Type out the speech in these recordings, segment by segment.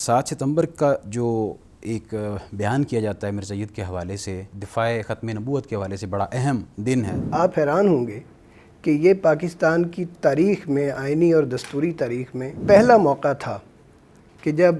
7 ستمبر کا جو ایک بیان کیا جاتا ہے مرزائیت کے حوالے سے، دفاع ختم نبوت کے حوالے سے بڑا اہم دن ہے۔ آپ حیران ہوں گے کہ یہ پاکستان کی تاریخ میں، آئینی اور دستوری تاریخ میں پہلا موقع تھا کہ جب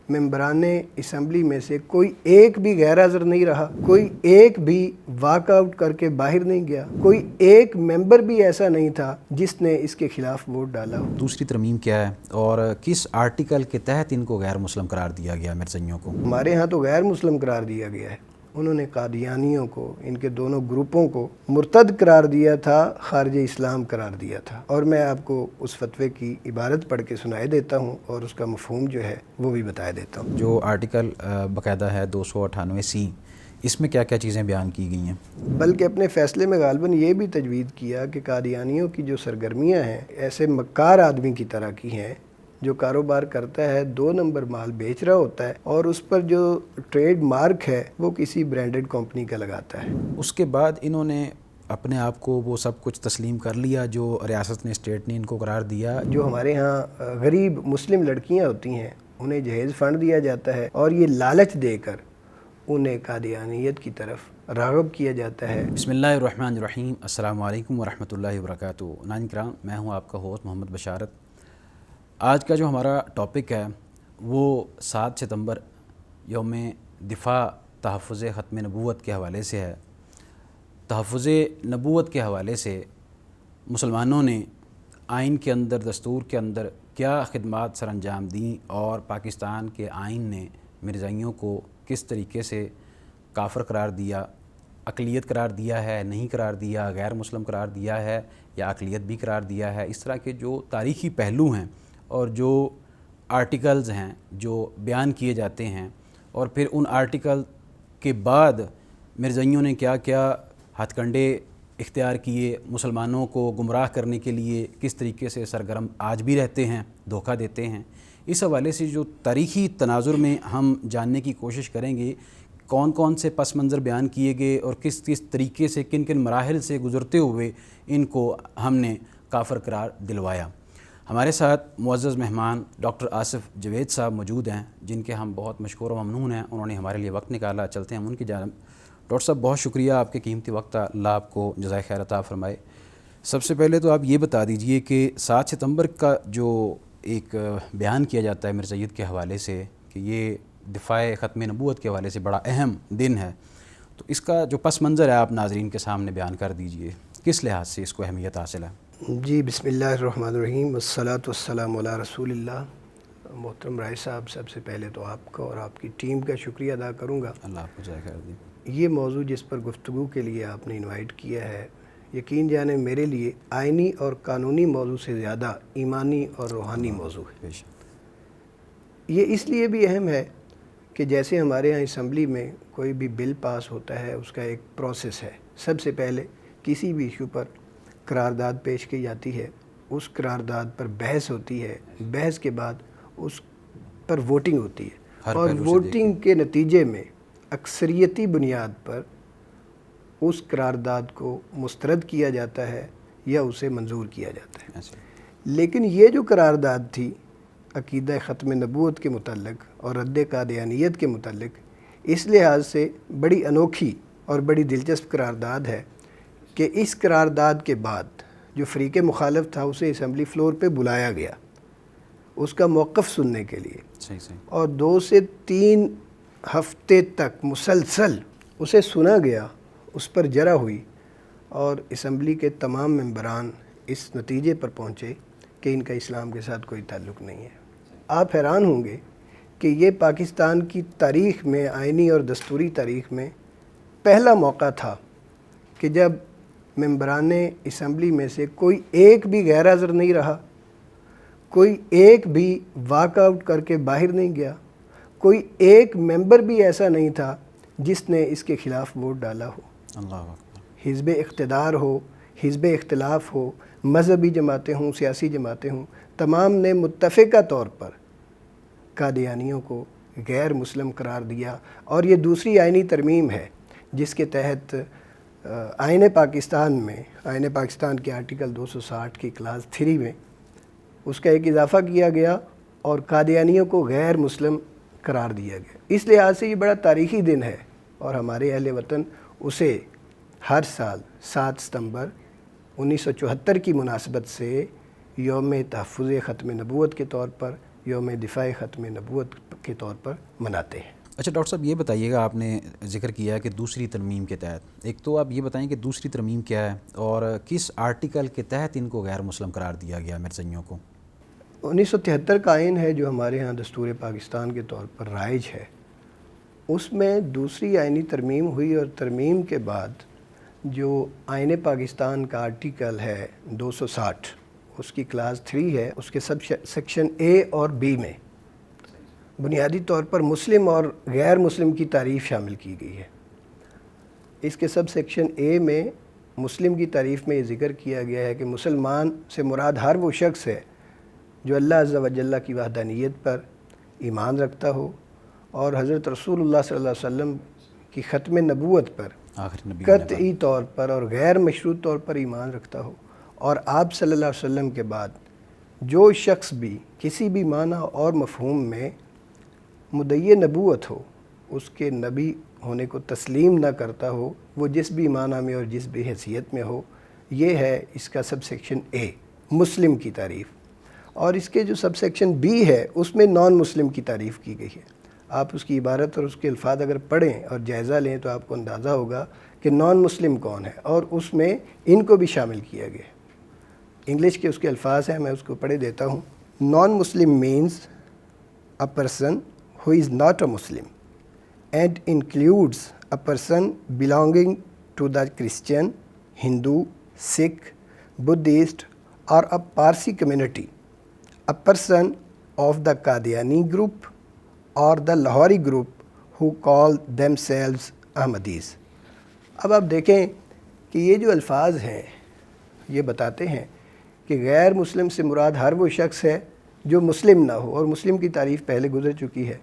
ممبران اسمبلی میں سے کوئی ایک بھی غیر حاضر نہیں رہا، کوئی ایک بھی واک آؤٹ کر کے باہر نہیں گیا، کوئی ایک ممبر بھی ایسا نہیں تھا جس نے اس کے خلاف ووٹ ڈالا ہو۔ دوسری ترمیم کیا ہے اور کس آرٹیکل کے تحت ان کو غیر مسلم قرار دیا گیا مرزائیوں کو؟ ہمارے ہاں تو غیر مسلم قرار دیا گیا ہے۔ انہوں نے قادیانیوں کو، ان کے دونوں گروپوں کو مرتد قرار دیا تھا، خارج اسلام قرار دیا تھا، اور میں آپ کو اس فتوے کی عبارت پڑھ کے سنائے دیتا ہوں اور اس کا مفہوم جو ہے وہ بھی بتائے دیتا ہوں۔ جو آرٹیکل باقاعدہ ہے 298C، اس میں کیا کیا چیزیں بیان کی گئی ہیں؟ بلکہ اپنے فیصلے میں غالباً یہ بھی تجوید کیا کہ قادیانیوں کی جو سرگرمیاں ہیں ایسے مکار آدمی کی طرح کی ہیں جو کاروبار کرتا ہے، 2 نمبر مال بیچ رہا ہوتا ہے اور اس پر جو ٹریڈ مارک ہے وہ کسی برانڈڈ کمپنی کا لگاتا ہے۔ اس کے بعد انہوں نے اپنے آپ کو وہ سب کچھ تسلیم کر لیا جو ریاست نے، اسٹیٹ نے ان کو قرار دیا۔ جو ہمارے ہاں غریب مسلم لڑکیاں ہوتی ہیں انہیں جہیز فنڈ دیا جاتا ہے اور یہ لالچ دے کر انہیں قادیانیت کی طرف راغب کیا جاتا ہے۔ بسم اللہ الرحمن الرحیم، السلام علیکم ورحمۃ اللہ وبرکاتہ۔ ناظرین کرام، میں ہوں آپ کا ہوسٹ محمد بشارت۔ آج کا جو ہمارا ٹاپک ہے وہ 7 ستمبر یوم دفاع تحفظ ختم نبوت کے حوالے سے ہے۔ تحفظ نبوت کے حوالے سے مسلمانوں نے آئین کے اندر، دستور کے اندر کیا خدمات سر انجام دیں اور پاکستان کے آئین نے مرزائیوں کو کس طریقے سے کافر قرار دیا، اقلیت قرار دیا ہے، نہیں قرار دیا، غیر مسلم قرار دیا ہے یا اقلیت بھی قرار دیا ہے۔ اس طرح کے جو تاریخی پہلو ہیں اور جو آرٹیکلز ہیں جو بیان کیے جاتے ہیں، اور پھر ان آرٹیکل کے بعد مرزائیوں نے کیا کیا ہتھ کنڈے اختیار کیے، مسلمانوں کو گمراہ کرنے کے لیے کس طریقے سے سرگرم آج بھی رہتے ہیں، دھوکہ دیتے ہیں۔ اس حوالے سے جو تاریخی تناظر میں ہم جاننے کی کوشش کریں گے کون کون سے پس منظر بیان کیے گئے اور کس کس طریقے سے، کن کن مراحل سے گزرتے ہوئے ان کو ہم نے کافر قرار دلوایا۔ ہمارے ساتھ معزز مہمان ڈاکٹر آصف جوید صاحب موجود ہیں، جن کے ہم بہت مشکور و ممنون ہیں، انہوں نے ہمارے لیے وقت نکالا۔ چلتے ہیں ہم ان کی جانب۔ ڈاکٹر صاحب بہت شکریہ، آپ کے قیمتی وقت، اللہ آپ کو جزائے خیر عطا فرمائے۔ سب سے پہلے تو آپ یہ بتا دیجئے کہ 7 ستمبر کا جو ایک بیان کیا جاتا ہے مرزائیت کے حوالے سے کہ یہ دفاع ختم نبوت کے حوالے سے بڑا اہم دن ہے، تو اس کا جو پس منظر ہے آپ ناظرین کے سامنے بیان کر دیجئے، کس لحاظ سے اس کو اہمیت حاصل ہے؟ جی، بسم اللہ الرحمن الرحیم، والصلاة والسلام علی رسول اللہ۔ محترم رائے صاحب، سب سے پہلے تو آپ کا اور آپ کی ٹیم کا شکریہ ادا کروں گا۔ اللہ آپ کو جزائے خیر دے۔ یہ موضوع جس پر گفتگو کے لیے آپ نے انوائٹ کیا ہے، یقین جانیں میرے لیے آئینی اور قانونی موضوع سے زیادہ ایمانی اور روحانی موضوع ہے۔ بے شک۔ یہ اس لیے بھی اہم ہے کہ جیسے ہمارے ہاں اسمبلی میں کوئی بھی بل پاس ہوتا ہے اس کا ایک پروسیس ہے۔ سب سے پہلے کسی بھی ایشو پر قرارداد پیش کی جاتی ہے، اس قرارداد پر بحث ہوتی ہے، بحث کے بعد اس پر ووٹنگ ہوتی ہے اور ووٹنگ کے نتیجے میں اکثریتی بنیاد پر اس قرارداد کو مسترد کیا جاتا ہے یا اسے منظور کیا جاتا ہے۔ لیکن یہ جو قرارداد تھی عقیدہ ختم نبوت کے متعلق اور رد قادیانیت کے متعلق، اس لحاظ سے بڑی انوکھی اور بڑی دلچسپ قرارداد ہے کہ اس قرارداد کے بعد جو فریق مخالف تھا اسے اسمبلی فلور پہ بلایا گیا اس کا موقف سننے کے لیے، اور 2 سے 3 ہفتے تک مسلسل اسے سنا گیا، اس پر جرح ہوئی، اور اسمبلی کے تمام ممبران اس نتیجے پر پہنچے کہ ان کا اسلام کے ساتھ کوئی تعلق نہیں ہے۔ آپ حیران ہوں گے کہ یہ پاکستان کی تاریخ میں، آئینی اور دستوری تاریخ میں پہلا موقع تھا کہ جب ممبران اسمبلی میں سے کوئی ایک بھی غیر حاضر نہیں رہا، کوئی ایک بھی واک آؤٹ کر کے باہر نہیں گیا، کوئی ایک ممبر بھی ایسا نہیں تھا جس نے اس کے خلاف ووٹ ڈالا ہو۔ اللہ اکبر۔ حزب اقتدار ہو، حزب اختلاف ہو، مذہبی جماعتیں ہوں، سیاسی جماعتیں ہوں، تمام نے متفقہ طور پر قادیانیوں کو غیر مسلم قرار دیا۔ اور یہ دوسری آئینی ترمیم ہے جس کے تحت آئین پاکستان میں، آئین پاکستان کے آرٹیکل 260 کی کلاس 3 میں اس کا ایک اضافہ کیا گیا اور قادیانیوں کو غیر مسلم قرار دیا گیا. اس لحاظ سے یہ بڑا تاریخی دن ہے اور ہمارے اہل وطن اسے ہر سال 7 ستمبر 1974 کی مناسبت سے یوم تحفظ ختم نبوت کے طور پر، یوم دفاع ختم نبوت کے طور پر مناتے ہیں. اچھا ڈاکٹر صاحب، یہ بتائیے گا، آپ نے ذکر کیا ہے کہ دوسری ترمیم کے تحت، ایک تو آپ یہ بتائیں کہ دوسری ترمیم کیا ہے اور کس آرٹیکل کے تحت ان کو غیر مسلم قرار دیا گیا مرزائیوں کو؟ 1973 کا آئین ہے جو ہمارے ہاں دستور پاکستان کے طور پر رائج ہے. اس میں دوسری آئینی ترمیم ہوئی اور ترمیم کے بعد جو آئین پاکستان کا آرٹیکل ہے 260، اس کی کلاس 3 ہے، اس کے سب سیکشن اے اور بی میں بنیادی طور پر مسلم اور غیر مسلم کی تعریف شامل کی گئی ہے. اس کے سب سیکشن اے میں مسلم کی تعریف میں یہ ذکر کیا گیا ہے کہ مسلمان سے مراد ہر وہ شخص ہے جو اللہ عز و جل کی وحدانیت پر ایمان رکھتا ہو اور حضرت رسول اللہ صلی اللہ علیہ وسلم کی ختم نبوت پر آخری نبی قطعی طور پر اور غیر مشروط طور پر ایمان رکھتا ہو، اور آپ صلی اللہ علیہ وسلم کے بعد جو شخص بھی کسی بھی معنی اور مفہوم میں مدعی نبوت ہو، اس کے نبی ہونے کو تسلیم نہ کرتا ہو، وہ جس بھی معنی میں اور جس بھی حیثیت میں ہو. یہ ہے اس کا سب سیکشن اے، مسلم کی تعریف. اور اس کے جو سب سیکشن بی ہے اس میں نان مسلم کی تعریف کی گئی ہے. آپ اس کی عبارت اور اس کے الفاظ اگر پڑھیں اور جائزہ لیں تو آپ کو اندازہ ہوگا کہ نان مسلم کون ہے، اور اس میں ان کو بھی شامل کیا گیا ہے. انگلش کے اس کے الفاظ ہیں، میں اس کو پڑھے دیتا ہوں. Non Muslim means a person who is not a Muslim and includes a person belonging to the Christian, Hindu, Sikh, Buddhist or a Parsi community, a person of the Qadiani group or the Lahori group who call themselves Ahmadis. اب آپ دیکھیں کہ یہ جو الفاظ ہیں یہ بتاتے ہیں کہ غیر مسلم سے مراد ہر وہ شخص ہے جو مسلم نہ ہو، اور مسلم کی تعریف پہلے گزر چکی ہے.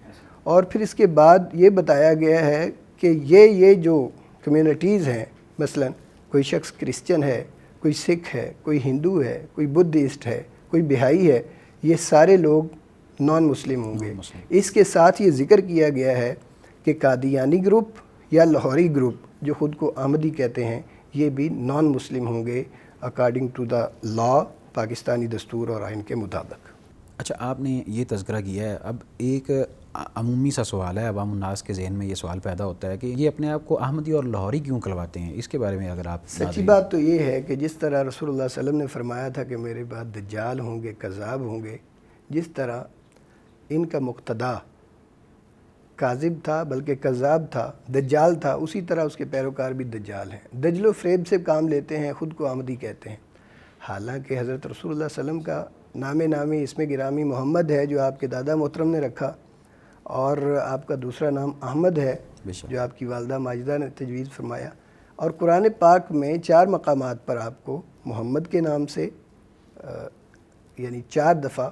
اور پھر اس کے بعد یہ بتایا گیا ہے کہ یہ جو کمیونٹیز ہیں، مثلا کوئی شخص کرسچن ہے، کوئی سکھ ہے، کوئی ہندو ہے، کوئی بدھسٹ ہے، کوئی بہائی ہے، یہ سارے لوگ نان مسلم ہوں گے. اس کے ساتھ یہ ذکر کیا گیا ہے کہ قادیانی گروپ یا لاہوری گروپ جو خود کو احمدی کہتے ہیں یہ بھی نان مسلم ہوں گے اکارڈنگ ٹو دا لا، پاکستانی دستور اور آئین کے مطابق. اچھا، آپ نے یہ تذکرہ کیا ہے، اب ایک عمومی سا سوال ہے، عوام الناس کے ذہن میں یہ سوال پیدا ہوتا ہے کہ یہ اپنے آپ کو احمدی اور لاہوری کیوں کہلواتے ہیں؟ اس کے بارے میں اگر آپ سچی بات تو یہ ہے کہ جس طرح رسول اللہ صلی اللہ علیہ وسلم نے فرمایا تھا کہ میرے بعد دجال ہوں گے، کذاب ہوں گے، جس طرح ان کا مقتدا کاذب تھا بلکہ کذاب تھا، دجال تھا، اسی طرح اس کے پیروکار بھی دجال ہیں. دجل و فریب سے کام لیتے ہیں، خود کو احمدی کہتے ہیں، حالانکہ حضرت رسول اللہ صلی اللہ علیہ وسلم کا نامی اسم گرامی محمد ہے جو آپ کے دادا محترم نے رکھا، اور آپ کا دوسرا نام احمد ہے جو آپ کی والدہ ماجدہ نے تجویز فرمایا. اور قرآن پاک میں 4 مقامات پر آپ کو محمد کے نام سے یعنی 4 دفعہ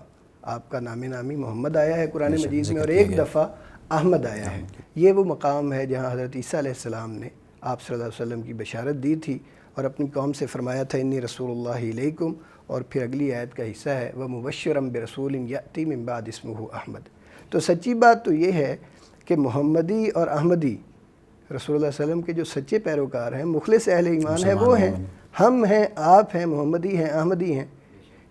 آپ کا نامی محمد آیا ہے قرآن مجید میں، اور 1 دفعہ احمد آیا ہے. یہ وہ مقام ہے جہاں حضرت عیسیٰ علیہ السلام نے آپ صلی اللہ علیہ وسلم کی بشارت دی تھی اور اپنی قوم سے فرمایا تھا انی رسول اللہ علیکم، اور پھر اگلی آیت کا حصہ ہے وَمُبَشِّرًا بِرَسُولٍ يَأْتِي مِن بَعْدِ اسْمُهُ احمد. تو سچی بات تو یہ ہے کہ محمدی اور احمدی رسول اللہ صلی اللہ علیہ وسلم کے جو سچے پیروکار ہیں، مخلص اہل ایمان ہیں، وہ ہیں، ہم ہیں، آپ ہیں، محمدی ہیں، احمدی ہیں.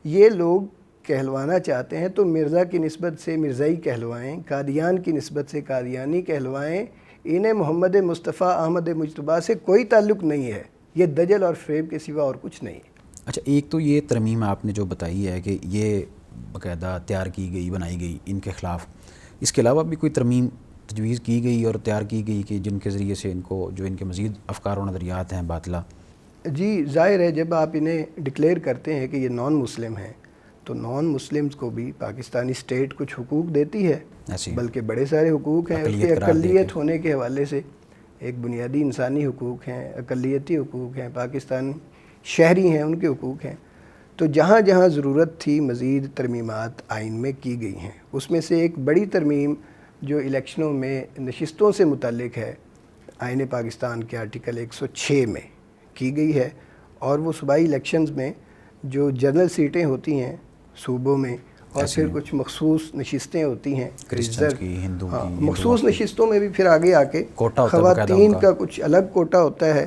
یہ لوگ کہلوانا چاہتے ہیں تو مرزا کی نسبت سے مرزائی کہلوائیں، قادیان کی نسبت سے قادیانی کہلوائیں. انہیں محمد مصطفیٰ احمد مجتبیٰ سے کوئی تعلق نہیں ہے. یہ دجل اور فریب کے سوا اور کچھ نہیں ہے. اچھا، ایک تو یہ ترمیم آپ نے جو بتائی ہے کہ یہ باقاعدہ تیار کی گئی، بنائی گئی ان کے خلاف، اس کے علاوہ بھی کوئی ترمیم تجویز کی گئی اور تیار کی گئی کہ جن کے ذریعے سے ان کو جو ان کے مزید افکار و نظریات ہیں باطلہ؟ جی ظاہر ہے، جب آپ انہیں ڈکلیئر کرتے ہیں کہ یہ نان مسلم ہیں تو نان مسلمز کو بھی پاکستانی اسٹیٹ کچھ حقوق دیتی ہے، بلکہ بڑے سارے حقوق ہیں. اس کے اقلیت ہونے کے حوالے سے ایک بنیادی انسانی حقوق ہیں، اقلیتی حقوق ہیں، پاکستان شہری ہیں ان کے حقوق ہیں. تو جہاں جہاں ضرورت تھی مزید ترمیمات آئین میں کی گئی ہیں. اس میں سے ایک بڑی ترمیم جو الیکشنوں میں نشستوں سے متعلق ہے، آئین پاکستان کے آرٹیکل 106 میں کی گئی ہے، اور وہ صوبائی الیکشنز میں جو جنرل سیٹیں ہوتی ہیں صوبوں میں، اور پھر کچھ مخصوص نشستیں ہوتی ہیں کرسچنز کی، ہندو کی، مخصوص نشستوں میں بھی پھر آگے آ کے خواتین کا کچھ الگ کوٹا ہوتا ہے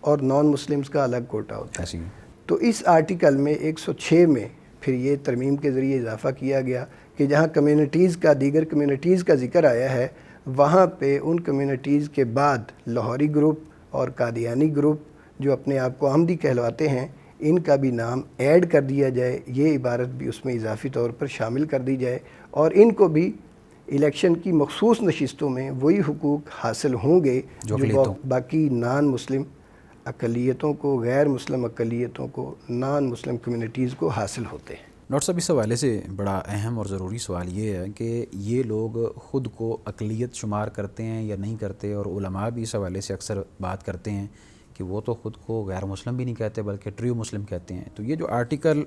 اور نان مسلمز کا الگ کوٹا ہوتا ہے. تو اس آرٹیکل میں 106 میں پھر یہ ترمیم کے ذریعے اضافہ کیا گیا کہ جہاں کمیونٹیز کا، دیگر کمیونٹیز کا ذکر آیا ہے، وہاں پہ ان کمیونٹیز کے بعد لاہوری گروپ اور قادیانی گروپ جو اپنے آپ کو احمدی کہلواتے ہیں، ان کا بھی نام ایڈ کر دیا جائے، یہ عبارت بھی اس میں اضافی طور پر شامل کر دی جائے، اور ان کو بھی الیکشن کی مخصوص نشستوں میں وہی حقوق حاصل ہوں گے جو باقی نان مسلم اقلیتوں کو، غیر مسلم اقلیتوں کو، نان مسلم کمیونٹیز کو حاصل ہوتے ہیں. ڈاکٹر صاحب اس حوالے سے بڑا اہم اور ضروری سوال یہ ہے کہ یہ لوگ خود کو اقلیت شمار کرتے ہیں یا نہیں کرتے، اور علماء بھی اس حوالے سے اکثر بات کرتے ہیں کہ وہ تو خود کو غیر مسلم بھی نہیں کہتے بلکہ ٹریو مسلم کہتے ہیں. تو یہ جو آرٹیکل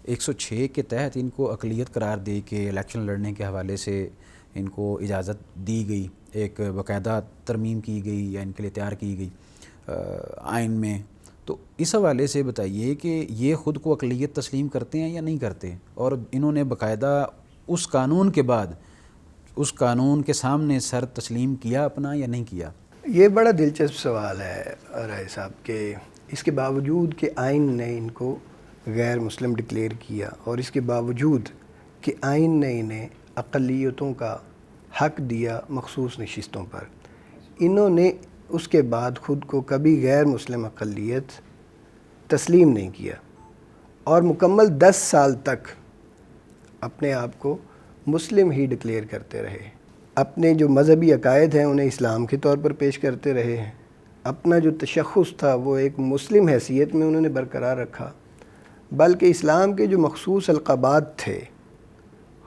106 کے تحت ان کو اقلیت قرار دے کے الیکشن لڑنے کے حوالے سے ان کو اجازت دی گئی، ایک باقاعدہ ترمیم کی گئی یا ان کے لیے تیار کی گئی آئین میں، تو اس حوالے سے بتائیے کہ یہ خود کو اقلیت تسلیم کرتے ہیں یا نہیں کرتے، اور انہوں نے باقاعدہ اس قانون کے بعد اس قانون کے سامنے سر تسلیم کیا اپنا یا نہیں کیا؟ یہ بڑا دلچسپ سوال ہے رائے صاحب کہ اس کے باوجود کہ آئین نے ان کو غیر مسلم ڈکلیئر کیا، اور اس کے باوجود کہ آئین نے انہیں اقلیتوں کا حق دیا مخصوص نشستوں پر، انہوں نے اس کے بعد خود کو کبھی غیر مسلم اقلیت تسلیم نہیں کیا، اور مکمل 10 سال تک اپنے آپ کو مسلم ہی ڈکلیئر کرتے رہے. اپنے جو مذہبی عقائد ہیں انہیں اسلام کے طور پر پیش کرتے رہے ہیں. اپنا جو تشخص تھا وہ ایک مسلم حیثیت میں انہوں نے برقرار رکھا، بلکہ اسلام کے جو مخصوص القابات تھے،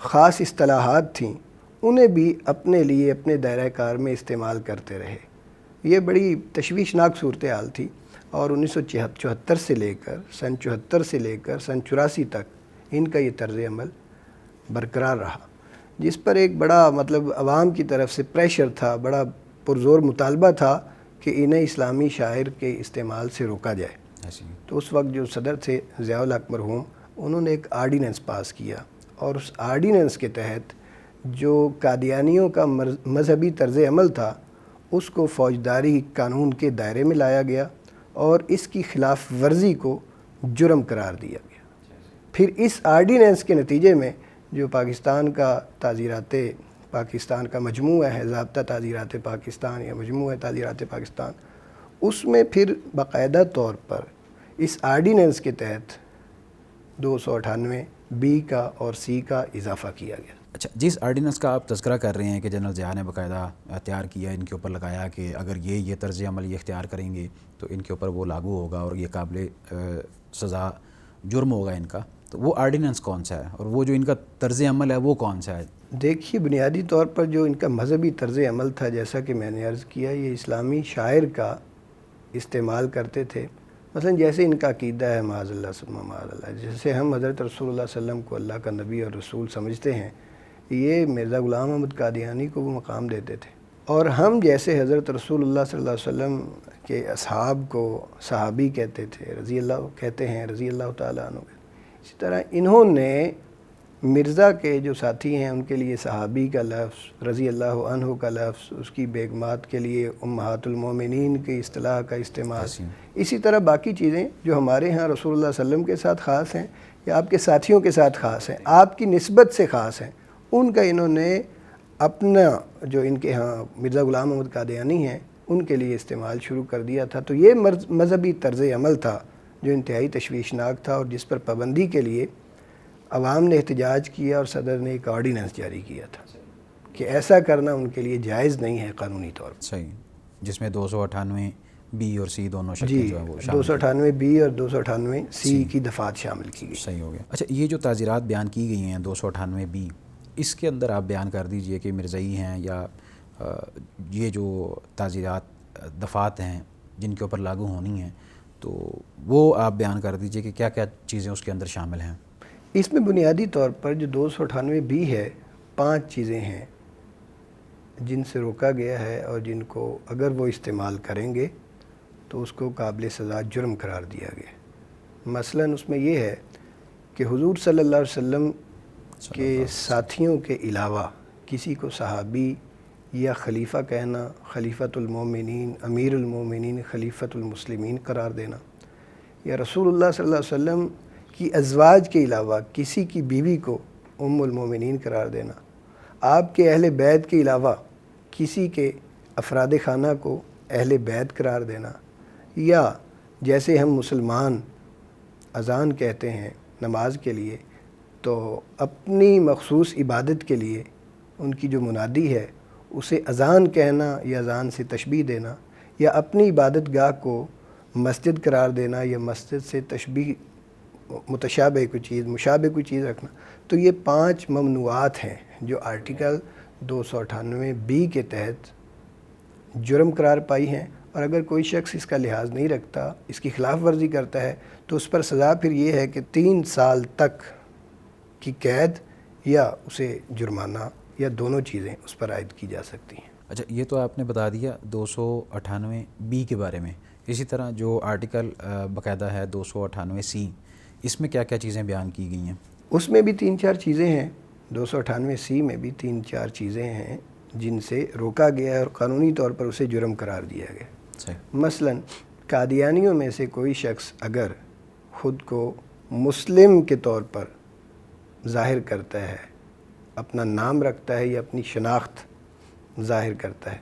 خاص اصطلاحات تھیں، انہیں بھی اپنے لیے اپنے دائرہ کار میں استعمال کرتے رہے. یہ بڑی تشویشناک صورتحال تھی، اور 1974 سے لے کر سن 74 سے لے کر سن 84 تک ان کا یہ طرز عمل برقرار رہا، جس پر ایک بڑا عوام کی طرف سے پریشر تھا، بڑا پرزور مطالبہ تھا کہ انہیں اسلامی شاعر کے استعمال سے روکا جائے. تو اس وقت جو صدر تھے ضیاء الحق مرحوم، انہوں نے ایک آرڈیننس پاس کیا، اور اس آرڈیننس کے تحت جو قادیانیوں کا مذہبی طرز عمل تھا اس کو فوجداری قانون کے دائرے میں لایا گیا، اور اس کی خلاف ورزی کو جرم قرار دیا گیا. پھر اس آرڈیننس کے نتیجے میں جو پاکستان کا تعزیرات پاکستان کا مجموعہ ہے، ضابطہ تعزیرات پاکستان یا مجموعہ تعزیرات پاکستان، اس میں پھر باقاعدہ طور پر اس آرڈیننس کے تحت 298 بی کا اور سی کا اضافہ کیا گیا. اچھا، جس آرڈیننس کا آپ تذکرہ کر رہے ہیں کہ جنرل ضیاء نے باقاعدہ تیار کیا، ان کے اوپر لگایا کہ اگر یہ طرز عمل یہ اختیار کریں گے تو ان کے اوپر وہ لاگو ہوگا اور یہ قابل سزا جرم ہوگا ان کا، تو وہ آرڈیننس کون سا ہے، اور وہ جو ان کا طرز عمل ہے وہ کون سا ہے؟ دیکھیے، بنیادی طور پر جو ان کا مذہبی طرز عمل تھا، جیسا کہ میں نے عرض کیا، یہ اسلامی شاعر کا استعمال کرتے تھے. مثلا جیسے ان کا عقیدہ ہے معاذ اللہ ثم معاذ اللہ، جیسے ہم حضرت رسول اللہ صلی اللہ علیہ وسلم کو اللہ کا نبی اور رسول سمجھتے ہیں، یہ مرزا غلام احمد قادیانی کو وہ مقام دیتے تھے. اور ہم جیسے حضرت رسول اللہ صلی اللہ علیہ وسلم کے اصحاب کو صحابی کہتے تھے، رضی اللہ کہتے ہیں، رضی اللہ تعالیٰ عنہ، اسی طرح انہوں نے مرزا کے جو ساتھی ہیں ان کے لیے صحابی کا لفظ، رضی اللہ عنہ کا لفظ، اس کی بیگمات کے لیے امہات المومنین کی اصطلاح کا استعمال، اسی طرح باقی چیزیں جو ہمارے ہاں رسول اللہ صلی اللہ علیہ وسلم کے ساتھ خاص ہیں یا آپ کے ساتھیوں کے ساتھ خاص ہیں، آپ کی نسبت سے خاص ہیں، ان کا انہوں نے اپنا جو ان کے ہاں مرزا غلام احمد قادیانی ہیں ان کے لیے استعمال شروع کر دیا تھا. تو یہ مذہبی طرز عمل تھا جو انتہائی تشویشناک تھا، اور جس پر پابندی کے لیے عوام نے احتجاج کیا اور صدر نے ایک آرڈیننس جاری کیا تھا کہ ایسا کرنا ان کے لیے جائز نہیں ہے قانونی طور پر. صحیح، جس میں 298 بی اور سی دونوں شکل جو ہے وہ 298 بی اور 298 سی کی دفعات شامل کی گئی. صحیح ہو گیا. اچھا، یہ جو تعزیرات بیان کی گئی ہیں 298 بی، اس کے اندر آپ بیان کر دیجئے کہ مرزائی ہیں یا یہ جو تعزیرات دفعات ہیں جن کے اوپر لاگو ہونی ہیں، تو وہ آپ بیان کر دیجئے کہ کیا کیا چیزیں اس کے اندر شامل ہیں. اس میں بنیادی طور پر جو 298 بی ہے، 5 چیزیں ہیں جن سے روکا گیا ہے اور جن کو اگر وہ استعمال کریں گے تو اس کو قابل سزا جرم قرار دیا گیا. مثلا اس میں یہ ہے کہ حضور صلی اللہ علیہ وسلم کہ ساتھیوں کے علاوہ کسی کو صحابی یا خلیفہ کہنا، خلیفۃ المومنین، امیر المومنین، خلیفۃ المسلمین قرار دینا، یا رسول اللہ صلی اللہ علیہ وسلم کی ازواج کے علاوہ کسی کی بیوی کو ام المومنین قرار دینا، آپ کے اہل بیت کے علاوہ کسی کے افراد خانہ کو اہل بیت قرار دینا، یا جیسے ہم مسلمان اذان کہتے ہیں نماز کے لیے، تو اپنی مخصوص عبادت کے لیے ان کی جو منادی ہے اسے اذان کہنا یا اذان سے تشبیہ دینا، یا اپنی عبادت گاہ کو مسجد قرار دینا یا مسجد سے تشبیہ متشابہ کوئی چیز، مشابہ کوئی چیز رکھنا، تو یہ 5 ممنوعات ہیں جو آرٹیکل 298B کے تحت جرم قرار پائی ہیں، اور اگر کوئی شخص اس کا لحاظ نہیں رکھتا، اس کی خلاف ورزی کرتا ہے، تو اس پر سزا پھر یہ ہے کہ 3 سال تک کی قید یا اسے جرمانہ یا دونوں چیزیں اس پر عائد کی جا سکتی ہیں۔ اچھا، یہ تو آپ نے بتا دیا 298B کے بارے میں، اسی طرح جو آرٹیکل باقاعدہ ہے 298C، اس میں کیا کیا چیزیں بیان کی گئی ہیں؟ اس میں بھی 3-4 چیزیں ہیں، 298C میں بھی 3-4 چیزیں ہیں جن سے روکا گیا ہے اور قانونی طور پر اسے جرم قرار دیا گیا۔ مثلا قادیانیوں میں سے کوئی شخص اگر خود کو مسلم کے طور پر ظاہر کرتا ہے، اپنا نام رکھتا ہے یا اپنی شناخت ظاہر کرتا ہے،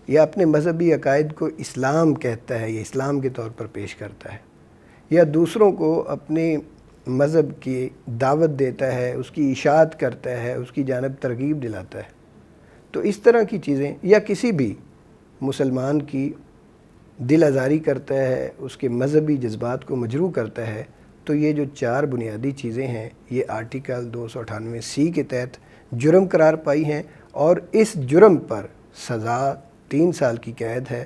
یا اپنے مذہبی عقائد کو اسلام کہتا ہے یا اسلام کے طور پر پیش کرتا ہے، یا دوسروں کو اپنے مذہب کی دعوت دیتا ہے، اس کی اشاعت کرتا ہے، اس کی جانب ترغیب دلاتا ہے، تو اس طرح کی چیزیں، یا کسی بھی مسلمان کی دل آزاری کرتا ہے، اس کے مذہبی جذبات کو مجروح کرتا ہے، تو یہ جو 4 بنیادی چیزیں ہیں یہ آرٹیکل 298C کے تحت جرم قرار پائی ہیں، اور اس جرم پر سزا 3 سال کی قید ہے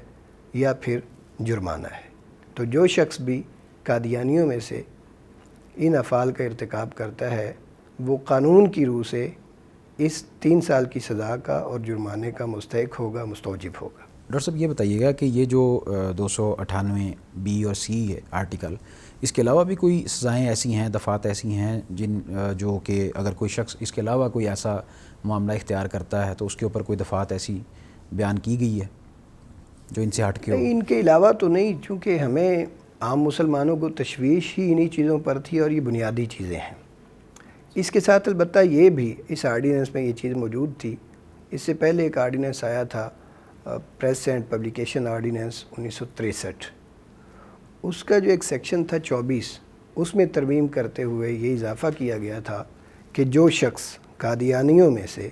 یا پھر جرمانہ ہے۔ تو جو شخص بھی قادیانیوں میں سے ان افعال کا ارتکاب کرتا ہے وہ قانون کی روح سے اس 3 سال کی سزا کا اور جرمانے کا مستحق ہوگا، مستوجب ہوگا۔ ڈاکٹر صاحب یہ بتائیے گا کہ یہ جو 298B اور C ہے آرٹیکل، اس کے علاوہ بھی کوئی سزائیں ایسی ہیں، دفعات ایسی ہیں جو کہ اگر کوئی شخص اس کے علاوہ کوئی ایسا معاملہ اختیار کرتا ہے تو اس کے اوپر کوئی دفعات ایسی بیان کی گئی ہے جو ان سے ہٹ کے ہو؟ ان کے علاوہ تو نہیں، چونکہ ہمیں عام مسلمانوں کو تشویش ہی انہی چیزوں پر تھی اور یہ بنیادی چیزیں ہیں۔ اس کے ساتھ البتہ یہ بھی اس آرڈیننس میں یہ چیز موجود تھی، اس سے پہلے ایک آرڈیننس آیا تھا پریس اینڈ پبلیکیشن آرڈیننس 1963، اس کا جو ایک سیکشن تھا 24، اس میں ترمیم کرتے ہوئے یہ اضافہ کیا گیا تھا کہ جو شخص قادیانیوں میں سے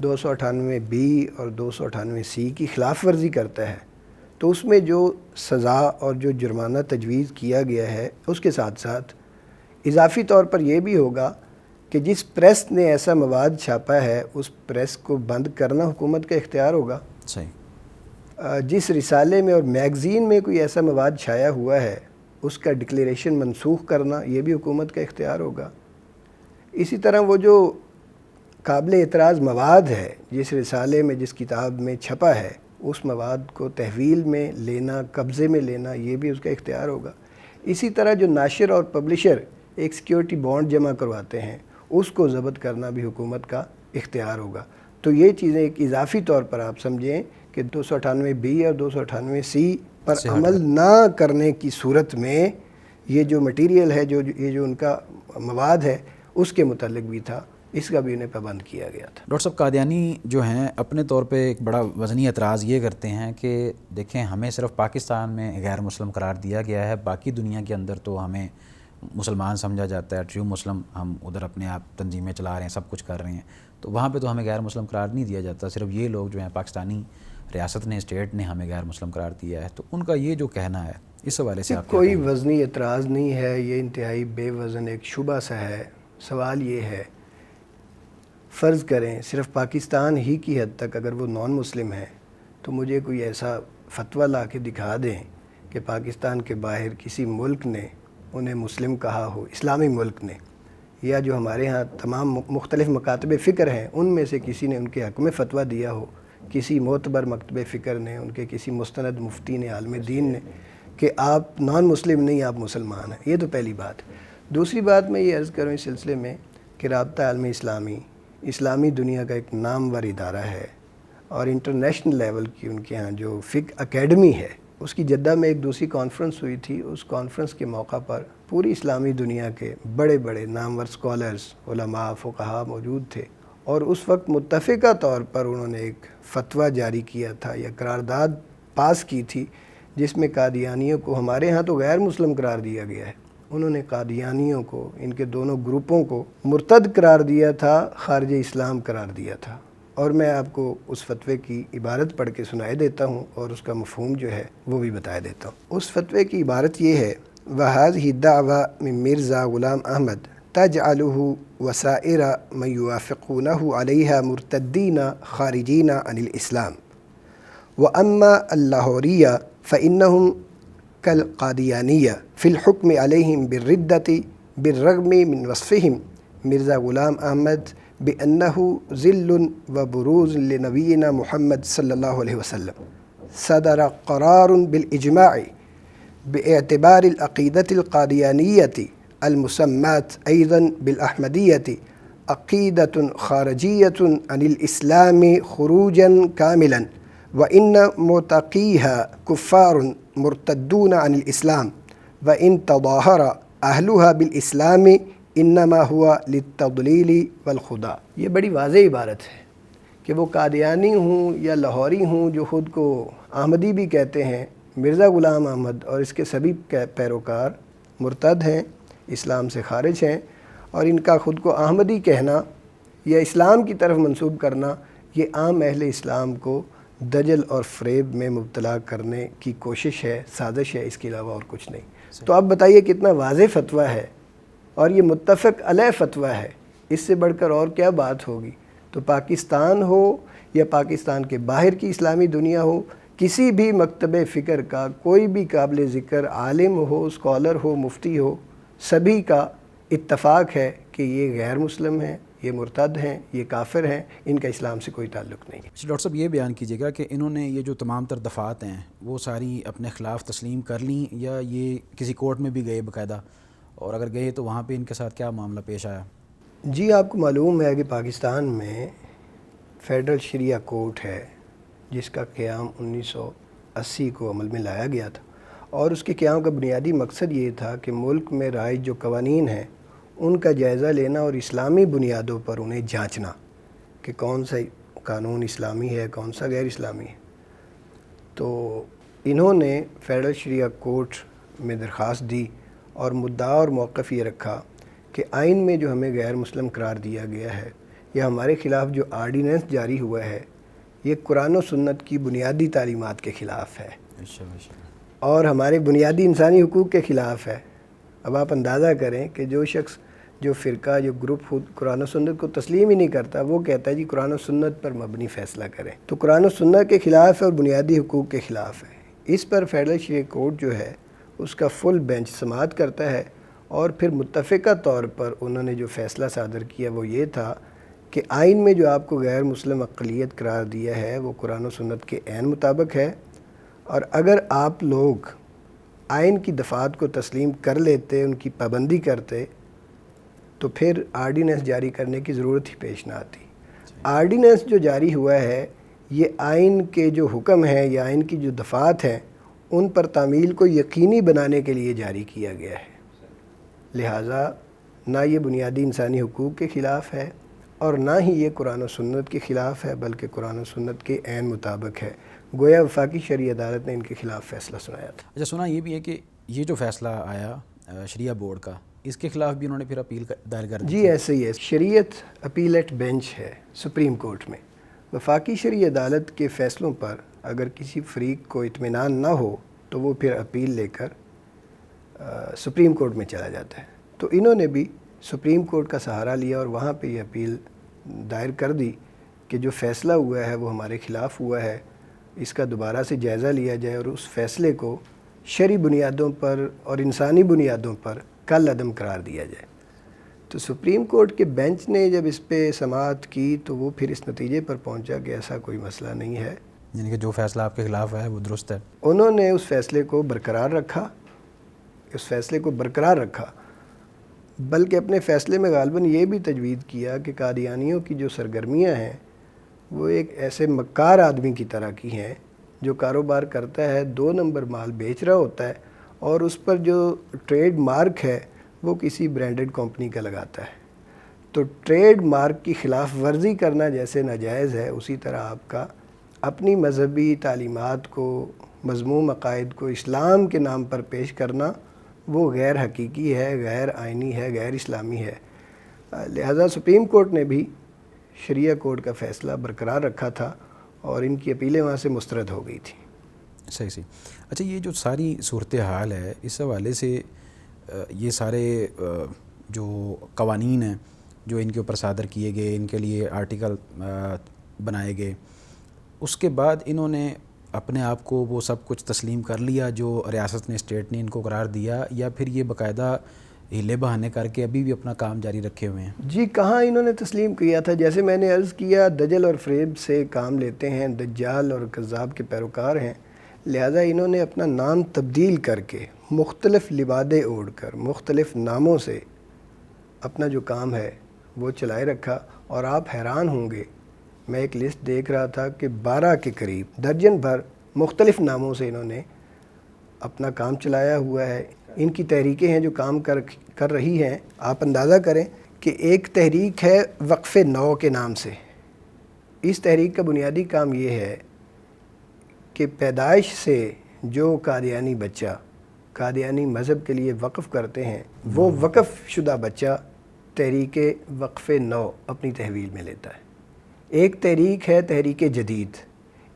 298B اور 298C کی خلاف ورزی کرتا ہے تو اس میں جو سزا اور جو جرمانہ تجویز کیا گیا ہے اس کے ساتھ ساتھ اضافی طور پر یہ بھی ہوگا کہ جس پریس نے ایسا مواد چھاپا ہے اس پریس کو بند کرنا حکومت کا اختیار ہوگا۔ صحیح۔ جس رسالے میں اور میگزین میں کوئی ایسا مواد چھایا ہوا ہے اس کا ڈکلیریشن منسوخ کرنا یہ بھی حکومت کا اختیار ہوگا۔ اسی طرح وہ جو قابل اعتراض مواد ہے جس رسالے میں جس کتاب میں چھپا ہے اس مواد کو تحویل میں لینا، قبضے میں لینا یہ بھی اس کا اختیار ہوگا۔ اسی طرح جو ناشر اور پبلشر ایک سیکیورٹی بانڈ جمع کرواتے ہیں اس کو ضبط کرنا بھی حکومت کا اختیار ہوگا۔ تو یہ چیزیں ایک اضافی طور پر آپ سمجھیں کہ 298B اور 298C پر عمل نہ کرنے کی صورت میں یہ جو مٹیریل ہے، یہ جو ان کا مواد ہے اس کے متعلق بھی تھا، اس کا بھی انہیں پابند کیا گیا تھا۔ ڈاکٹر صاحب قادیانی جو ہیں اپنے طور پہ ایک بڑا وزنی اعتراض یہ کرتے ہیں کہ دیکھیں ہمیں صرف پاکستان میں غیر مسلم قرار دیا گیا ہے، باقی دنیا کے اندر تو ہمیں مسلمان سمجھا جاتا ہے، ٹریو مسلم، ہم ادھر اپنے آپ تنظیمیں چلا رہے ہیں، سب کچھ کر رہے ہیں، تو وہاں پہ تو ہمیں غیر مسلم قرار نہیں دیا جاتا، صرف یہ لوگ جو ہیں پاکستانی ریاست نے، اسٹیٹ نے ہمیں غیر مسلم قرار دیا ہے۔ تو ان کا یہ جو کہنا ہے اس حوالے سے آپ کوئی وزنی اعتراض نہیں ہے، یہ انتہائی بے وزن ایک شبہ سا ہے۔ سوال یہ ہے، فرض کریں صرف پاکستان ہی کی حد تک اگر وہ نان مسلم ہیں تو مجھے کوئی ایسا فتویٰ لا کے دکھا دیں کہ پاکستان کے باہر کسی ملک نے انہیں مسلم کہا ہو، اسلامی ملک نے، یا جو ہمارے ہاں تمام مختلف مکاتب فکر ہیں ان میں سے کسی نے ان کے حق میں فتویٰ دیا ہو، کسی معتبر مکتب فکر نے، ان کے کسی مستند مفتی نے، عالم دین نے، کہ آپ نان مسلم نہیں، آپ مسلمان ہیں۔ یہ تو پہلی بات۔ دوسری بات میں یہ عرض کروں اس سلسلے میں کہ رابطہ عالمی اسلامی دنیا کا ایک نامور ادارہ ہے اور انٹرنیشنل لیول کی ان کے ہاں جو فقہ اکیڈمی ہے، اس کی جدہ میں ایک دوسری کانفرنس ہوئی تھی۔ اس کانفرنس کے موقع پر پوری اسلامی دنیا کے بڑے بڑے نامور سکولرز، علماء، فقہاء موجود تھے، اور اس وقت متفقہ طور پر انہوں نے ایک فتویٰ جاری کیا تھا یا قرارداد پاس کی تھی، جس میں قادیانیوں کو، ہمارے ہاں تو غیر مسلم قرار دیا گیا ہے، انہوں نے قادیانیوں کو، ان کے دونوں گروپوں کو مرتد قرار دیا تھا، خارج اسلام قرار دیا تھا۔ اور میں آپ کو اس فتوے کی عبارت پڑھ کے سنائے دیتا ہوں اور اس کا مفہوم جو ہے وہ بھی بتا دیتا ہوں۔ اس فتوے کی عبارت یہ ہے: وَهَذِهِ الدَّعْوَى مِن مِرزا غلام احمد تجعلہ وسائر من یوافقونہ علیہ مرتدین خارجین عن الاسلام، وأما اللاہوریہ فإنہم کالقادیانیہ فی الحکم علیہم بالردۃ بالرغم من وصفہم مرزا غلام احمد بأنہ ذل و بروز لنبینا محمد صلی اللہ علیہ وسلم، صدر قرار بالاجماع باعتبار العقیدۃ القادیانیۃ المسمات ایضا بالاحمدیۃ عقیدۃ خارجیۃ عن الاسلام خروجا کاملا، وان معتقیها کفار مرتدون عن الاسلام، وان تظاہر اہلها بالاسلام انما ہوا للتضلیل والخداع۔ یہ بڑی واضح عبارت ہے کہ وہ قادیانی ہوں یا لاہوری ہوں جو خود کو احمدی بھی کہتے ہیں، مرزا غلام احمد اور اس کے سبھی پیروکار مرتد ہیں، اسلام سے خارج ہیں، اور ان کا خود کو احمدی کہنا یا اسلام کی طرف منسوب کرنا یہ عام اہل اسلام کو دجل اور فریب میں مبتلا کرنے کی کوشش ہے، سازش ہے، اس کے علاوہ اور کچھ نہیں۔ تو اب بتائیے کتنا واضح فتویٰ ہے، اور یہ متفق علیہ فتویٰ ہے، اس سے بڑھ کر اور کیا بات ہوگی؟ تو پاکستان ہو یا پاکستان کے باہر کی اسلامی دنیا ہو، کسی بھی مکتب فکر کا کوئی بھی قابل ذکر عالم ہو، اسکالر ہو، مفتی ہو، سبھی کا اتفاق ہے کہ یہ غیر مسلم ہیں، یہ مرتد ہیں، یہ کافر ہیں، ان کا اسلام سے کوئی تعلق نہیں ہے۔ ڈاکٹر صاحب یہ بیان کیجیے گا کہ انہوں نے یہ جو تمام تر دفعات ہیں وہ ساری اپنے خلاف تسلیم کر لیں، یا یہ کسی کورٹ میں بھی گئے باقاعدہ، اور اگر گئے تو وہاں پہ ان کے ساتھ کیا معاملہ پیش آیا؟ جی، آپ کو معلوم ہے کہ پاکستان میں فیڈرل شریعہ کورٹ ہے، جس کا قیام 1980 کو عمل میں لایا گیا تھا، اور اس کے قیام کا بنیادی مقصد یہ تھا کہ ملک میں رائج جو قوانین ہیں ان کا جائزہ لینا اور اسلامی بنیادوں پر انہیں جانچنا کہ کون سا قانون اسلامی ہے، کون سا غیر اسلامی ہے۔ تو انہوں نے فیڈرل شریعہ کورٹ میں درخواست دی اور مدعا اور موقف یہ رکھا کہ آئین میں جو ہمیں غیر مسلم قرار دیا گیا ہے یا ہمارے خلاف جو آرڈیننس جاری ہوا ہے، یہ قرآن و سنت کی بنیادی تعلیمات کے خلاف ہے اور ہمارے بنیادی انسانی حقوق کے خلاف ہے۔ اب آپ اندازہ کریں کہ جو شخص، جو فرقہ، جو گروپ خود قرآن و سنت کو تسلیم ہی نہیں کرتا، وہ کہتا ہے جی قرآن و سنت پر مبنی فیصلہ کریں، تو قرآن و سنت کے خلاف ہے اور بنیادی حقوق کے خلاف ہے۔ اس پر فیڈرل شریعہ کورٹ جو ہے اس کا فل بینچ سماعت کرتا ہے، اور پھر متفقہ طور پر انہوں نے جو فیصلہ صادر کیا وہ یہ تھا کہ آئین میں جو آپ کو غیر مسلم اقلیت قرار دیا ہے وہ قرآن و سنت کے عین مطابق ہے، اور اگر آپ لوگ آئین کی دفعات کو تسلیم کر لیتے، ان کی پابندی کرتے، تو پھر آرڈیننس جاری کرنے کی ضرورت ہی پیش نہ آتی۔ آرڈیننس جو جاری ہوا ہے یہ آئین کے جو حکم ہیں یا آئین کی جو دفعات ہیں ان پر تعمیل کو یقینی بنانے کے لیے جاری کیا گیا ہے، لہٰذا نہ یہ بنیادی انسانی حقوق کے خلاف ہے اور نہ ہی یہ قرآن و سنت کے خلاف ہے، بلکہ قرآن و سنت کے عین مطابق ہے۔ گویا وفاقی شرعی عدالت نے ان کے خلاف فیصلہ سنایا تھا۔ اچھا، سنا یہ بھی ہے کہ یہ جو فیصلہ آیا شریعہ بورڈ کا، اس کے خلاف بھی انہوں نے پھر اپیل دائر کر دی؟ جی ایسے ہی ہے، شریعت اپیلیٹ بینچ ہے سپریم کورٹ میں۔ وفاقی شرعی عدالت کے فیصلوں پر اگر کسی فریق کو اطمینان نہ ہو تو وہ پھر اپیل لے کر سپریم کورٹ میں چلا جاتا ہے۔ تو انہوں نے بھی سپریم کورٹ کا سہارا لیا اور وہاں پہ یہ اپیل دائر کر دی کہ جو فیصلہ ہوا ہے وہ ہمارے خلاف ہوا ہے، اس کا دوبارہ سے جائزہ لیا جائے اور اس فیصلے کو شرعی بنیادوں پر اور انسانی بنیادوں پر کل عدم قرار دیا جائے۔ تو سپریم کورٹ کے بینچ نے جب اس پہ سماعت کی تو وہ پھر اس نتیجے پر پہنچا کہ ایسا کوئی مسئلہ نہیں ہے، یعنی کہ جو فیصلہ آپ کے خلاف ہے وہ درست ہے۔ انہوں نے اس فیصلے کو برقرار رکھا، بلکہ اپنے فیصلے میں غالباً یہ بھی تجوید کیا کہ قادیانیوں کی جو سرگرمیاں ہیں وہ ایک ایسے مکار آدمی کی طرح کی ہیں جو کاروبار کرتا ہے، 2 نمبر مال بیچ رہا ہوتا ہے اور اس پر جو ٹریڈ مارک ہے وہ کسی برانڈڈ کمپنی کا لگاتا ہے۔ تو ٹریڈ مارک کی خلاف ورزی کرنا جیسے ناجائز ہے، اسی طرح آپ کا اپنی مذہبی تعلیمات کو، مذموم عقائد کو اسلام کے نام پر پیش کرنا وہ غیر حقیقی ہے، غیر آئینی ہے، غیر اسلامی ہے۔ لہذا سپریم کورٹ نے بھی شریعہ کورٹ کا فیصلہ برقرار رکھا تھا اور ان کی اپیلیں وہاں سے مسترد ہو گئی تھیں۔ صحیح۔ اچھا، یہ جو ساری صورتحال ہے اس حوالے سے یہ سارے جو قوانین ہیں جو ان کے اوپر صادر کیے گئے، ان کے لیے آرٹیکل بنائے گئے، اس کے بعد انہوں نے اپنے آپ کو وہ سب کچھ تسلیم کر لیا جو ریاست نے، اسٹیٹ نے ان کو قرار دیا، یا پھر یہ باقاعدہ ہیلے بہانے کر کے ابھی بھی اپنا کام جاری رکھے ہوئے ہیں؟ جی کہاں انہوں نے تسلیم کیا تھا؟ جیسے میں نے عرض کیا، دجل اور فریب سے کام لیتے ہیں، دجال اور کذاب کے پیروکار ہیں، لہذا انہوں نے اپنا نام تبدیل کر کے مختلف لبادے اوڑھ کر مختلف ناموں سے اپنا جو کام ہے وہ چلائے رکھا۔ اور آپ حیران ہوں گے، میں ایک لسٹ دیکھ رہا تھا کہ 12 کے قریب درجن بھر مختلف ناموں سے انہوں نے اپنا کام چلایا ہوا ہے۔ ان کی تحریکیں ہیں جو کام کر رہی ہیں، آپ اندازہ کریں کہ ایک تحریک ہے وقف نو کے نام سے۔ اس تحریک کا بنیادی کام یہ ہے کہ پیدائش سے جو قادیانی بچہ قادیانی مذہب کے لیے وقف کرتے ہیں، وہ وقف شدہ بچہ تحریک وقف نو اپنی تحویل میں لیتا ہے۔ ایک تحریک ہے تحریک جدید،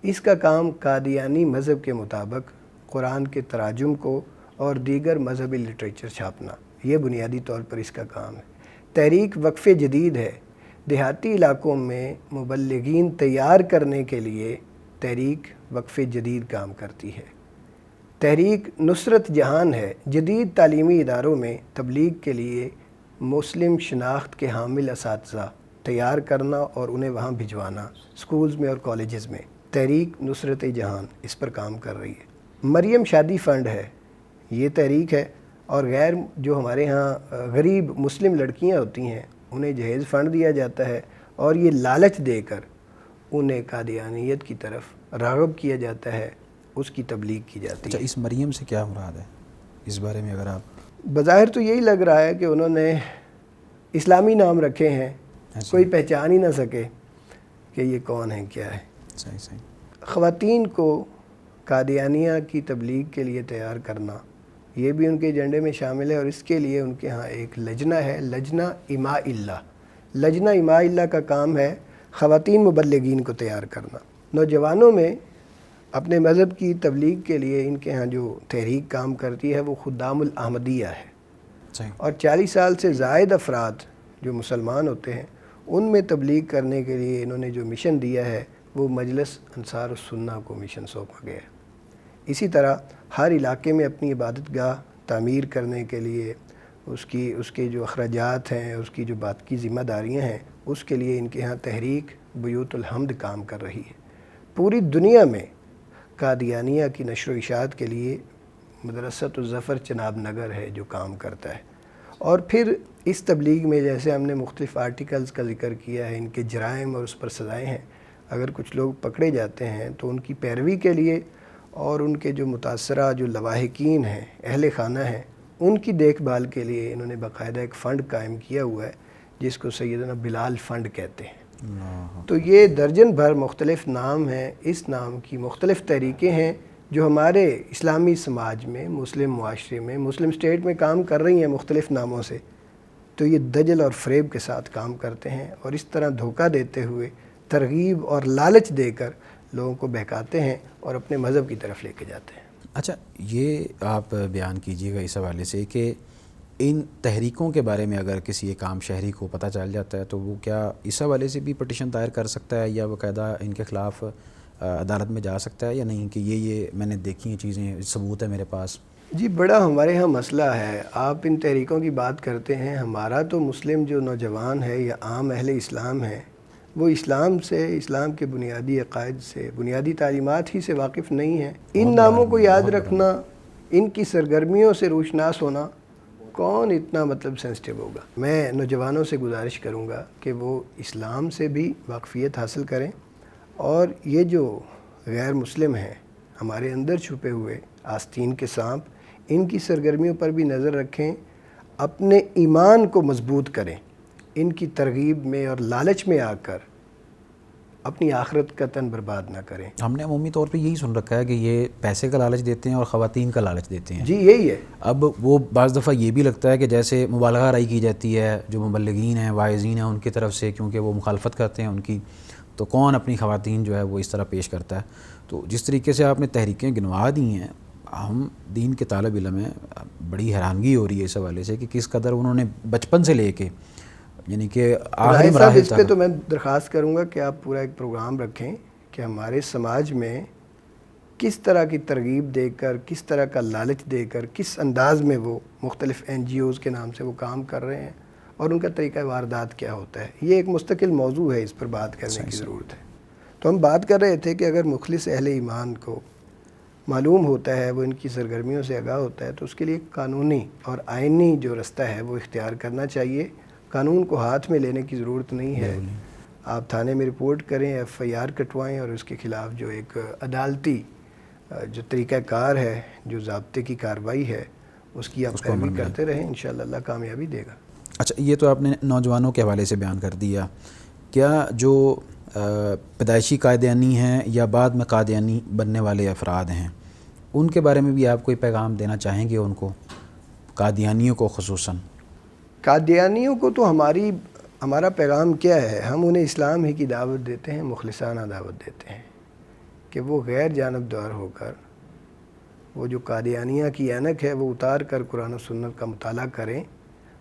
اس کا کام قادیانی مذہب کے مطابق قرآن کے تراجم کو اور دیگر مذہبی لٹریچر چھاپنا، یہ بنیادی طور پر اس کا کام ہے۔ تحریک وقف جدید ہے، دیہاتی علاقوں میں مبلغین تیار کرنے کے لیے تحریک وقف جدید کام کرتی ہے۔ تحریک نصرت جہان ہے، جدید تعلیمی اداروں میں تبلیغ کے لیے مسلم شناخت کے حامل اساتذہ تیار کرنا اور انہیں وہاں بھجوانا، سکولز میں اور کالجز میں۔ تحریک نصرت جہان اس پر کام کر رہی ہے۔ مریم شادی فنڈ ہے، یہ تحریک ہے، اور غیر جو ہمارے ہاں غریب مسلم لڑکیاں ہوتی ہیں انہیں جہیز فنڈ دیا جاتا ہے اور یہ لالچ دے کر انہیں قادیانیت کی طرف راغب کیا جاتا ہے، اس کی تبلیغ کی جاتی ہے۔ اچھا، اس مریم سے کیا مراد ہے؟ اس بارے میں اگر آپ... بظاہر تو یہی لگ رہا ہے کہ انہوں نے اسلامی نام رکھے ہیں، کوئی پہچان ہی نہ سکے کہ یہ کون ہیں، کیا ہے۔ صحیح۔ خواتین کو قادیانیہ کی تبلیغ کے لیے تیار کرنا یہ بھی ان کے ایجنڈے میں شامل ہے، اور اس کے لیے ان کے ہاں ایک لجنہ ہے، لجنہ اماء اللہ۔ لجنہ اماء اللہ کا کام ہے خواتین مبلغین کو تیار کرنا۔ نوجوانوں میں اپنے مذہب کی تبلیغ کے لیے ان کے ہاں جو تحریک کام کرتی ہے وہ خدام الاحمدیہ ہے، اور 40 سال سے زائد افراد جو مسلمان ہوتے ہیں ان میں تبلیغ کرنے کے لیے انہوں نے جو مشن دیا ہے وہ مجلس انصار السنہ کو مشن سونپا گیا ہے۔ اسی طرح ہر علاقے میں اپنی عبادت گاہ تعمیر کرنے کے لیے اس کے جو اخراجات ہیں، اس کی جو بات کی ذمہ داریاں ہیں، اس کے لیے ان کے ہاں تحریک بیوت الحمد کام کر رہی ہے۔ پوری دنیا میں قادیانیہ کی نشر و اشاعت کے لیے مدرسۃ الظفر چناب نگر ہے جو کام کرتا ہے۔ اور پھر اس تبلیغ میں جیسے ہم نے مختلف آرٹیکلز کا ذکر کیا ہے، ان کے جرائم اور اس پر سزائیں ہیں۔ اگر کچھ لوگ پکڑے جاتے ہیں تو ان کی پیروی کے لیے اور ان کے جو متاثرہ جو لواحقین ہیں، اہل خانہ ہیں، ان کی دیکھ بھال کے لیے انہوں نے باقاعدہ ایک فنڈ قائم کیا ہوا ہے جس کو سیدنا بلال فنڈ کہتے ہیں۔ تو یہ درجن بھر مختلف نام ہیں، اس نام کی مختلف تحریکیں ہیں جو ہمارے اسلامی سماج میں، مسلم معاشرے میں، مسلم اسٹیٹ میں کام کر رہی ہیں مختلف ناموں سے۔ تو یہ دجل اور فریب کے ساتھ کام کرتے ہیں اور اس طرح دھوکہ دیتے ہوئے، ترغیب اور لالچ دے کر لوگوں کو بہکاتے ہیں اور اپنے مذہب کی طرف لے کے جاتے ہیں۔ اچھا، یہ آپ بیان کیجیے گا اس حوالے سے کہ ان تحریکوں کے بارے میں اگر کسی ایک عام شہری کو پتہ چل جاتا ہے تو وہ کیا اس حوالے سے بھی پٹیشن دائر کر سکتا ہے یا باقاعدہ ان کے خلاف عدالت میں جا سکتا ہے یا نہیں کہ یہ میں نے دیکھی ہیں چیزیں، ثبوت ہے میرے پاس؟ جی بڑا ہمارے ہاں مسئلہ ہے۔ آپ ان تحریکوں کی بات کرتے ہیں، ہمارا تو مسلم جو نوجوان ہے یا عام اہل اسلام ہے وہ اسلام سے، اسلام کے بنیادی عقائد سے، بنیادی تعلیمات ہی سے واقف نہیں ہے۔ ان ناموں کو یاد رکھنا، ان کی سرگرمیوں سے روشناس ہونا کون اتنا مطلب سینسٹیو ہوگا. میں نوجوانوں سے گزارش کروں گا کہ وہ اسلام سے بھی واقفیت حاصل کریں، اور یہ جو غیر مسلم ہیں ہمارے اندر چھپے ہوئے آستین کے سانپ، ان کی سرگرمیوں پر بھی نظر رکھیں، اپنے ایمان کو مضبوط کریں، ان کی ترغیب میں اور لالچ میں آ کر اپنی آخرت کا تن برباد نہ کریں. ہم نے عمومی طور پہ یہی سن رکھا ہے کہ یہ پیسے کا لالچ دیتے ہیں اور خواتین کا لالچ دیتے ہیں. جی یہی ہے. اب وہ بعض دفعہ یہ بھی لگتا ہے کہ جیسے مبالغہ رائی کی جاتی ہے جو مبلغین ہیں، واعظین ہیں، ان کی طرف سے، کیونکہ وہ مخالفت کرتے ہیں ان کی، تو کون اپنی خواتین جو ہے وہ اس طرح پیش کرتا ہے. تو جس طریقے سے آپ نے تحریکیں گنوا دی ہیں، ہم دین کے طالب علم ہیں، بڑی حیرانگی ہو رہی ہے اس حوالے سے کہ کس قدر انہوں نے بچپن سے لے کے، یعنی کہ آخری مراحل اس پہ تو میں درخواست کروں گا کہ آپ پورا ایک پروگرام رکھیں کہ ہمارے سماج میں کس طرح کی ترغیب دے کر، کس طرح کا لالچ دے کر، کس انداز میں وہ مختلف NGOs کے نام سے وہ کام کر رہے ہیں، اور ان کا طریقہ واردات کیا ہوتا ہے. یہ ایک مستقل موضوع ہے، اس پر بات کرنے کی ضرورت ہے. تو ہم بات کر رہے تھے کہ اگر مخلص اہل ایمان کو معلوم ہوتا ہے، وہ ان کی سرگرمیوں سے آگاہ ہوتا ہے، تو اس کے لیے قانونی اور آئینی جو رستہ ہے وہ اختیار کرنا چاہیے. قانون کو ہاتھ میں لینے کی ضرورت نہیں ہے. آپ تھانے میں رپورٹ کریں، FIR کٹوائیں، اور اس کے خلاف جو ایک عدالتی جو طریقہ کار ہے، جو ضابطے کی کارروائی ہے، اس کی آپ پیروی کرتے رہیں، انشاءاللہ اللہ کامیابی دے گا. اچھا، یہ تو آپ نے نوجوانوں کے حوالے سے بیان کر دیا. کیا جو پیدائشی قادیانی ہیں یا بعد میں قادیانی بننے والے افراد ہیں، ان کے بارے میں بھی آپ کوئی پیغام دینا چاہیں گے ان کو، قادیانیوں کو خصوصاً؟ قادیانیوں کو تو ہمارا پیغام کیا ہے؟ ہم انہیں اسلام ہی کی دعوت دیتے ہیں، مخلصانہ دعوت دیتے ہیں کہ وہ غیر جانبدار ہو کر، وہ جو قادیانیہ کی اینک ہے وہ اتار کر قرآن و سنت کا مطالعہ کریں،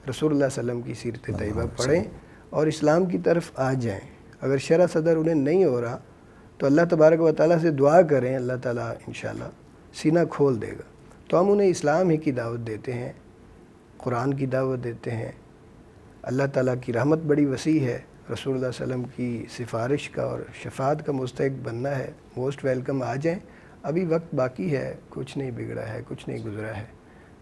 رسول اللہ صلی اللہ علیہ وسلم کی سیرت طیبہ پڑھیں اور اسلام کی طرف آ جائیں. اگر شرح صدر انہیں نہیں ہو رہا تو اللہ تبارک و تعالیٰ سے دعا کریں، اللہ تعالیٰ انشاءاللہ سینہ کھول دے گا. تو ہم انہیں اسلام ہی کی دعوت دیتے ہیں، قرآن کی دعوت دیتے ہیں. اللہ تعالیٰ کی رحمت بڑی وسیع ہے، رسول اللہ صلی اللہ علیہ وسلم کی سفارش کا اور شفاعت کا مستحق بننا ہے. موسٹ ویلکم، آ جائیں، ابھی وقت باقی ہے، کچھ نہیں بگڑا ہے، کچھ نہیں گزرا ہے،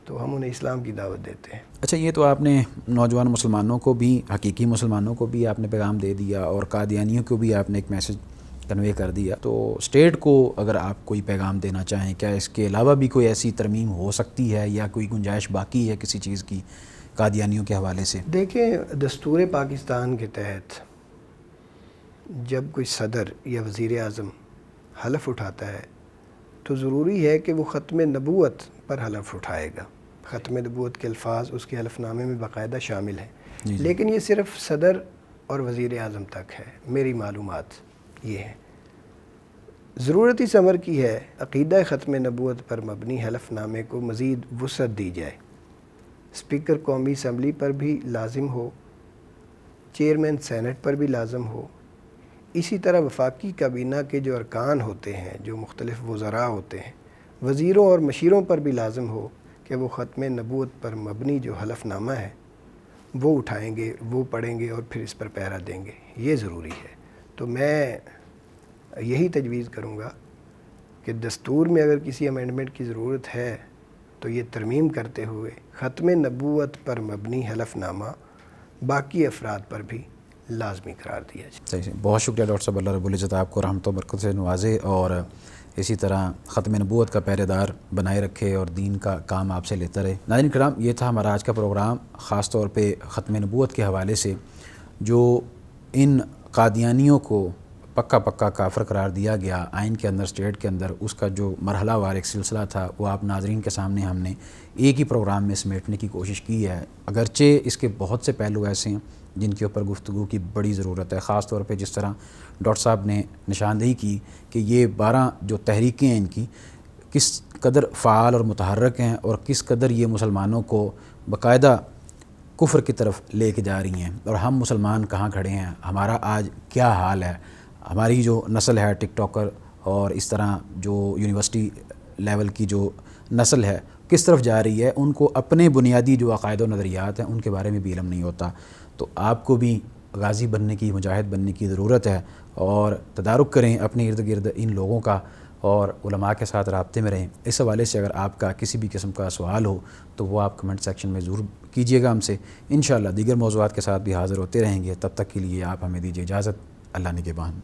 تو ہم انہیں اسلام کی دعوت دیتے ہیں. اچھا، یہ تو آپ نے نوجوان مسلمانوں کو بھی، حقیقی مسلمانوں کو بھی آپ نے پیغام دے دیا، اور قادیانیوں کو بھی آپ نے ایک میسج کنوے کر دیا. تو اسٹیٹ کو اگر آپ کوئی پیغام دینا چاہیں، کیا اس کے علاوہ بھی کوئی ایسی ترمیم ہو سکتی ہے یا کوئی گنجائش باقی ہے کسی چیز کی قادیانیوں کے حوالے سے؟ دیکھیں، دستور پاکستان کے تحت جب کوئی صدر یا وزیر اعظم حلف اٹھاتا ہے تو ضروری ہے کہ وہ ختم نبوت پر حلف اٹھائے گا. ختم نبوت کے الفاظ اس کے حلف نامے میں باقاعدہ شامل ہیں. لیکن یہ صرف صدر اور وزیر اعظم تک ہے، میری معلومات یہ ہے. ضرورت اس امر کی ہے عقیدہ ختم نبوت پر مبنی حلف نامے کو مزید وسعت دی جائے. اسپیکر قومی اسمبلی پر بھی لازم ہو، چیئرمین سینٹ پر بھی لازم ہو. اسی طرح وفاقی کابینہ کے جو ارکان ہوتے ہیں، جو مختلف وزراء ہوتے ہیں، وزیروں اور مشیروں پر بھی لازم ہو کہ وہ ختم نبوت پر مبنی جو حلف نامہ ہے وہ اٹھائیں گے، وہ پڑھیں گے اور پھر اس پر پیرا دیں گے. یہ ضروری ہے. تو میں یہی تجویز کروں گا کہ دستور میں اگر کسی امینڈمنٹ کی ضرورت ہے تو یہ ترمیم کرتے ہوئے ختم نبوت پر مبنی حلف نامہ باقی افراد پر بھی لازمی قرار دیا جائے. صحیح. بہت شکریہ ڈاکٹر صاحب، اللہ رب العزت آپ کو رحمت و برکت سے نوازے اور اسی طرح ختم نبوت کا پہرے دار بنائے رکھے اور دین کا کام آپ سے لیتا رہے. ناظرین کرام، یہ تھا ہمارا آج کا پروگرام، خاص طور پہ ختم نبوت کے حوالے سے، جو ان قادیانیوں کو پکا کافر قرار دیا گیا آئین کے اندر، اسٹیٹ کے اندر. اس کا جو مرحلہ وار ایک سلسلہ تھا وہ آپ ناظرین کے سامنے ہم نے ایک ہی پروگرام میں سمیٹنے کی کوشش کی ہے. اگرچہ اس کے بہت سے پہلو ایسے ہیں جن کے اوپر گفتگو کی بڑی ضرورت ہے، خاص طور پہ جس طرح ڈاکٹر صاحب نے نشاندہی کی کہ یہ 12 جو تحریکیں ہیں ان کی کس قدر فعال اور متحرک ہیں اور کس قدر یہ مسلمانوں کو باقاعدہ کفر کی طرف لے کے جا رہی ہیں. اور ہم مسلمان کہاں کھڑے ہیں، ہمارا آج کیا حال ہے، ہماری جو نسل ہے ٹک ٹاکر اور اس طرح جو یونیورسٹی لیول کی جو نسل ہے کس طرف جا رہی ہے. ان کو اپنے بنیادی جو عقائد و نظریات ہیں ان کے بارے میں بھی علم نہیں ہوتا. تو آپ کو بھی غازی بننے کی، مجاہد بننے کی ضرورت ہے، اور تدارک کریں اپنے ارد گرد ان لوگوں کا اور علماء کے ساتھ رابطے میں رہیں. اس حوالے سے اگر آپ کا کسی بھی قسم کا سوال ہو تو وہ آپ کمنٹ سیکشن میں ضرور کیجیے گا ہم سے. انشاءاللہ دیگر موضوعات کے ساتھ بھی حاضر ہوتے رہیں گے. تب تک کے لیے آپ ہمیں دیجیے اجازت. اللہ نگہبان.